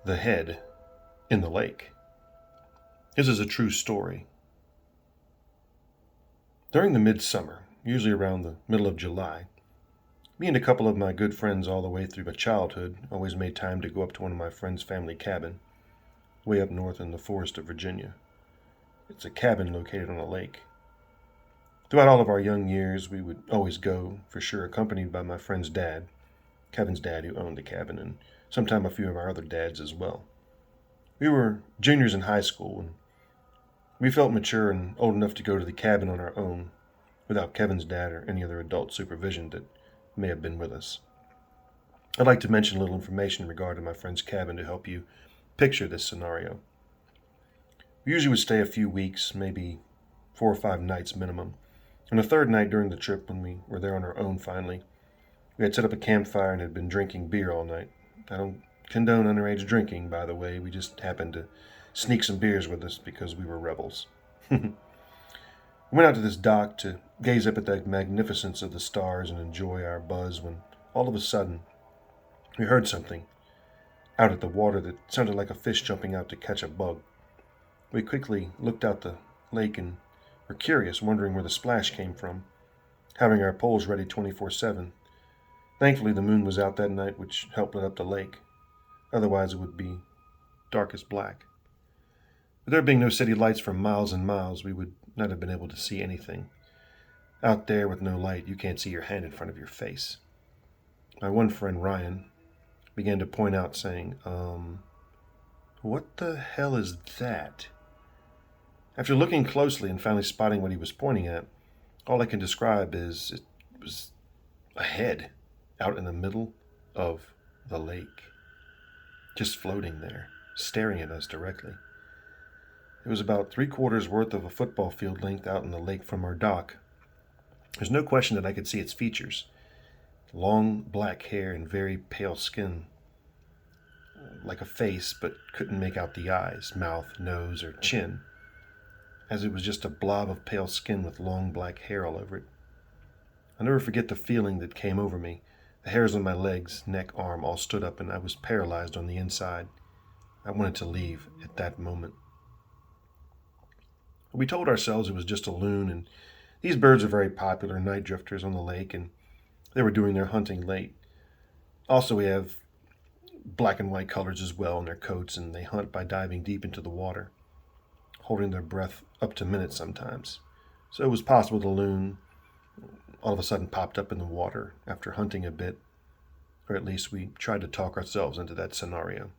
the head in the lake. This is a true story. During the midsummer, usually around the middle of July, me and a couple of my good friends all the way through my childhood always made time to go up to one of my friends' family cabin, way up north in the forest of Virginia. It's a cabin located on a lake. Throughout all of our young years, we would always go, for sure, accompanied by my friend's dad, Kevin's dad who owned the cabin, and sometime a few of our other dads as well. We were juniors in high school, and we felt mature and old enough to go to the cabin on our own, without Kevin's dad or any other adult supervision that may have been with us. I'd like to mention a little information in regard to my friend's cabin to help you picture this scenario. We usually would stay a few weeks, maybe 4 or 5 nights minimum. On the third night during the trip, when we were there on our own finally, we had set up a campfire and had been drinking beer all night. I don't condone underage drinking, by the way. We just happened to sneak some beers with us because we were rebels. We went out to this dock to gaze up at the magnificence of the stars and enjoy our buzz when, all of a sudden, we heard something out at the water that sounded like a fish jumping out to catch a bug. We quickly looked out the lake and were curious, wondering where the splash came from, having our poles ready 24/7. Thankfully, the moon was out that night, which helped lit up the lake. Otherwise, it would be dark as black. With there being no city lights for miles and miles, we would not have been able to see anything. Out there with no light, you can't see your hand in front of your face. My one friend, Ryan, began to point out, saying, what the hell is that? After looking closely and finally spotting what he was pointing at, all I can describe is it was a head out in the middle of the lake, just floating there, staring at us directly. It was about 3/4 worth of a football field length out in the lake from our dock. There's no question that I could see its features. Long black hair and very pale skin, like a face, but couldn't make out the eyes, mouth, nose, or chin, as it was just a blob of pale skin with long black hair all over it. I'll never forget the feeling that came over me. The hairs on my legs, neck, arm all stood up, and I was paralyzed on the inside. I wanted to leave at that moment. We told ourselves it was just a loon, and these birds are very popular night drifters on the lake, and they were doing their hunting late. Also, we have black and white colors as well in their coats, and they hunt by diving deep into the water, holding their breath up to minutes sometimes. So it was possible the loon all of a sudden popped up in the water after hunting a bit, or at least we tried to talk ourselves into that scenario.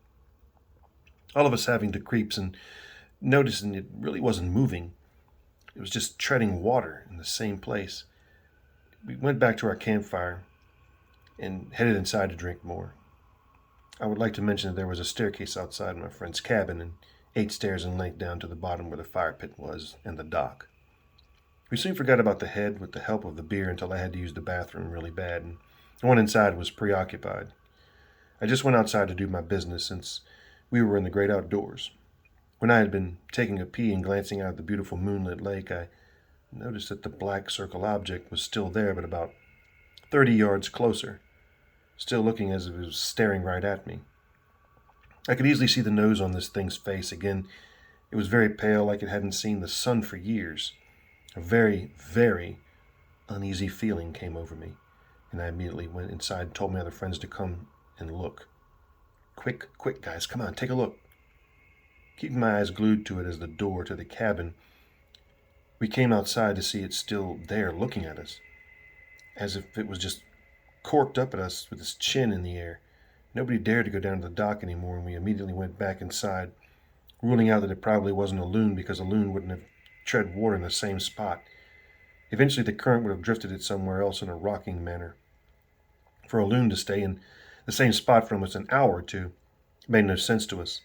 All of us having the creeps and noticing it really wasn't moving. It was just treading water in the same place. We went back to our campfire and headed inside to drink more. I would like to mention that there was a staircase outside my friend's cabin and 8 stairs in length down to the bottom where the fire pit was and the dock. We soon forgot about the head with the help of the beer until I had to use the bathroom really bad, and the one inside was preoccupied. I just went outside to do my business since we were in the great outdoors. When I had been taking a pee and glancing out at the beautiful moonlit lake, I noticed that the black circle object was still there, but about 30 yards closer, still looking as if it was staring right at me. I could easily see the nose on this thing's face. Again, it was very pale, like it hadn't seen the sun for years. A very, very uneasy feeling came over me, and I immediately went inside and told my other friends to come and look. Quick, quick, guys, come on, take a look. Keeping my eyes glued to it as the door to the cabin, we came outside to see it still there looking at us, as if it was just corked up at us with its chin in the air. Nobody dared to go down to the dock anymore, and we immediately went back inside, ruling out that it probably wasn't a loon because a loon wouldn't have tread water in the same spot. Eventually the current would have drifted it somewhere else in a rocking manner. For a loon to stay in the same spot for almost an hour or two made no sense to us.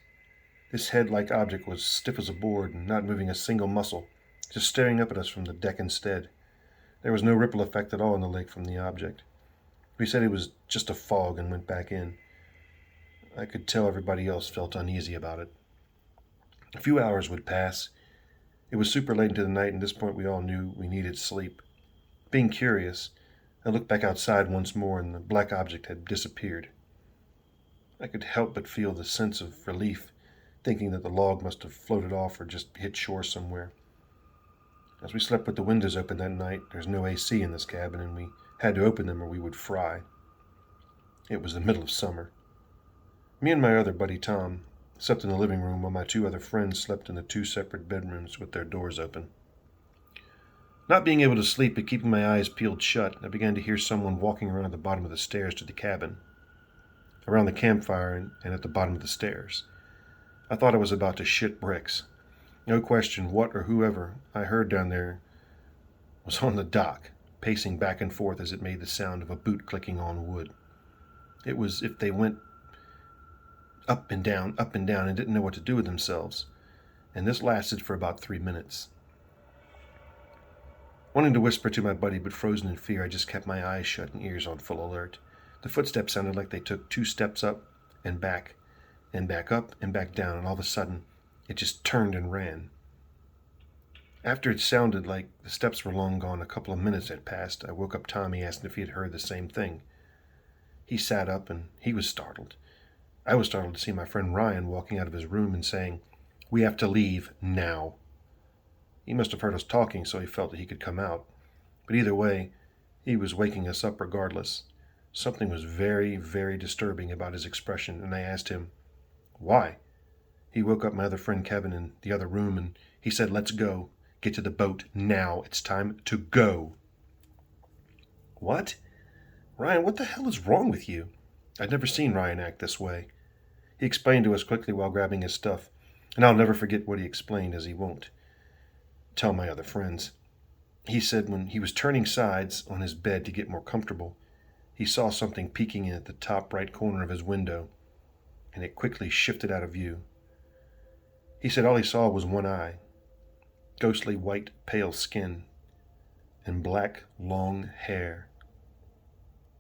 This head-like object was stiff as a board and not moving a single muscle, just staring up at us from the deck instead. There was no ripple effect at all in the lake from the object. We said it was just a fog and went back in. I could tell everybody else felt uneasy about it. A few hours would pass. It was super late into the night, and at this point we all knew we needed sleep. Being curious, I looked back outside once more, and the black object had disappeared. I could help but feel the sense of relief, thinking that the log must have floated off or just hit shore somewhere. As we slept with the windows open that night, there's no AC in this cabin, and we had to open them or we would fry. It was the middle of summer. Me and my other buddy Tom slept in the living room while my two other friends slept in the two separate bedrooms with their doors open. Not being able to sleep but keeping my eyes peeled shut, I began to hear someone walking around at the bottom of the stairs to the cabin, around the campfire and at the bottom of the stairs. I thought I was about to shit bricks. No question what or whoever I heard down there was on the dock, pacing back and forth as it made the sound of a boot clicking on wood. It was as if they went up and down, and didn't know what to do with themselves. And this lasted for about 3 minutes. Wanting to whisper to my buddy, but frozen in fear, I just kept my eyes shut and ears on full alert. The footsteps sounded like they took 2 steps up and back up and back down, and all of a sudden, it just turned and ran. After it sounded like the steps were long gone, a couple of minutes had passed. I woke up Tommy, asking if he had heard the same thing. He sat up, and he was startled. I was startled to see my friend Ryan walking out of his room and saying, "We have to leave now." He must have heard us talking, so he felt that he could come out. But either way, he was waking us up regardless. Something was very, very disturbing about his expression, and I asked him, "Why?" He woke up my other friend Kevin in the other room, and he said, "Let's go. Get to the boat now. It's time to go." What? Ryan, what the hell is wrong with you? I'd never seen Ryan act this way. He explained to us quickly while grabbing his stuff, and I'll never forget what he explained, as he won't tell my other friends. He said when he was turning sides on his bed to get more comfortable, he saw something peeking in at the top right corner of his window, and it quickly shifted out of view. He said all he saw was one eye, ghostly white, pale skin, and black, long hair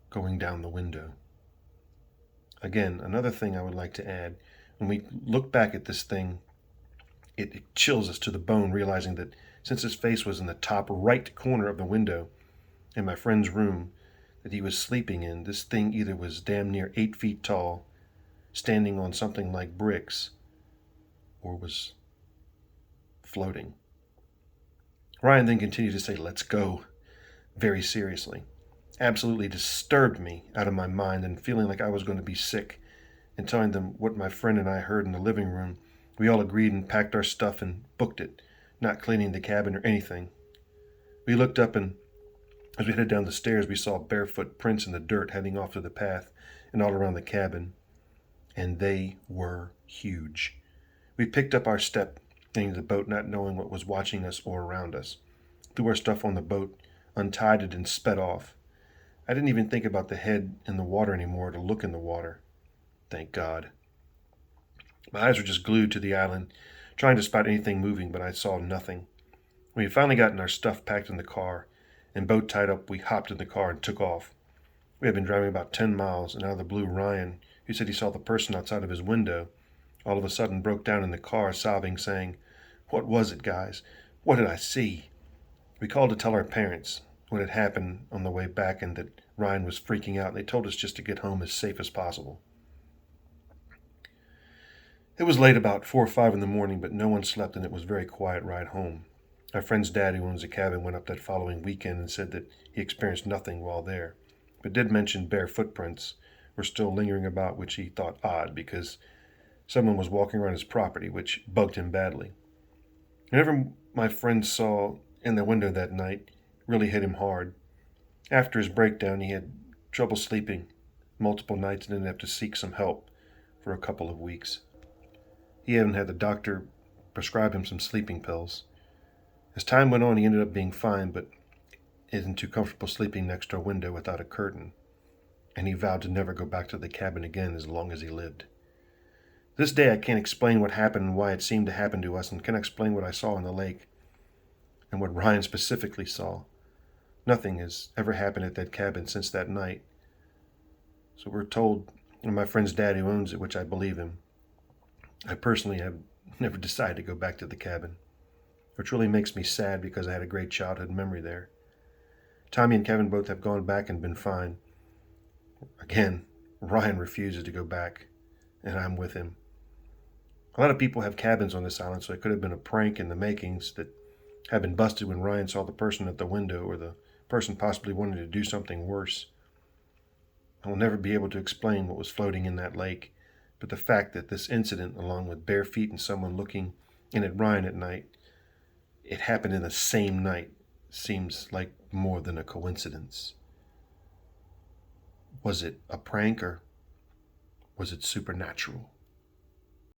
going down the window. Again, another thing I would like to add, when we look back at this thing, it chills us to the bone, realizing that since his face was in the top right corner of the window in my friend's room that he was sleeping in, this thing either was damn near 8 feet tall, standing on something like bricks, or was floating. Ryan then continued to say, "Let's go," very seriously. Absolutely disturbed me out of my mind, and feeling like I was going to be sick, and telling them what my friend and I heard in the living room, we all agreed and packed our stuff and booked it, not cleaning the cabin or anything. We looked up, and as we headed down the stairs, we saw barefoot prints in the dirt heading off to the path and all around the cabin, and they were huge. We picked up our step into the boat, not knowing what was watching us or around us. Threw our stuff on the boat, untied it, and sped off. I didn't even think about the head in the water anymore to look in the water. Thank God. My eyes were just glued to the island, trying to spot anything moving, but I saw nothing. When we had finally gotten our stuff packed in the car and boat tied up, we hopped in the car and took off. We had been driving about 10 miles, and out of the blue, Ryan, who said he saw the person outside of his window, all of a sudden broke down in the car, sobbing, saying, "What was it, guys? What did I see?" We called to tell our parents what had happened on the way back and that Ryan was freaking out, and they told us just to get home as safe as possible. It was late, about 4 or 5 in the morning, but no one slept, and it was a very quiet ride home. Our friend's dad, who owns a cabin, went up that following weekend and said that he experienced nothing while there, but did mention bare footprints were still lingering about, which he thought odd because someone was walking around his property, which bugged him badly. Whatever my friend saw in the window that night really hit him hard. After his breakdown, he had trouble sleeping multiple nights and ended up to seek some help for a couple of weeks. He even had the doctor prescribe him some sleeping pills. As time went on, he ended up being fine, but isn't too comfortable sleeping next to a window without a curtain, and he vowed to never go back to the cabin again as long as he lived. This day I can't explain what happened and why it seemed to happen to us, and can't explain what I saw in the lake and what Ryan specifically saw. Nothing has ever happened at that cabin since that night. So we're told, and my friend's dad who owns it, which I believe him. I personally have never decided to go back to the cabin, which really makes me sad because I had a great childhood memory there. Tommy and Kevin both have gone back and been fine. Again, Ryan refuses to go back. and I'm with him. A lot of people have cabins on this island, so it could have been a prank in the makings that had been busted when Ryan saw the person at the window, or the person possibly wanted to do something worse. I will never be able to explain what was floating in that lake, but the fact that this incident, along with bare feet and someone looking in at Ryan at night, it happened in the same night, seems like more than a coincidence. Was it a prank, or was it supernatural?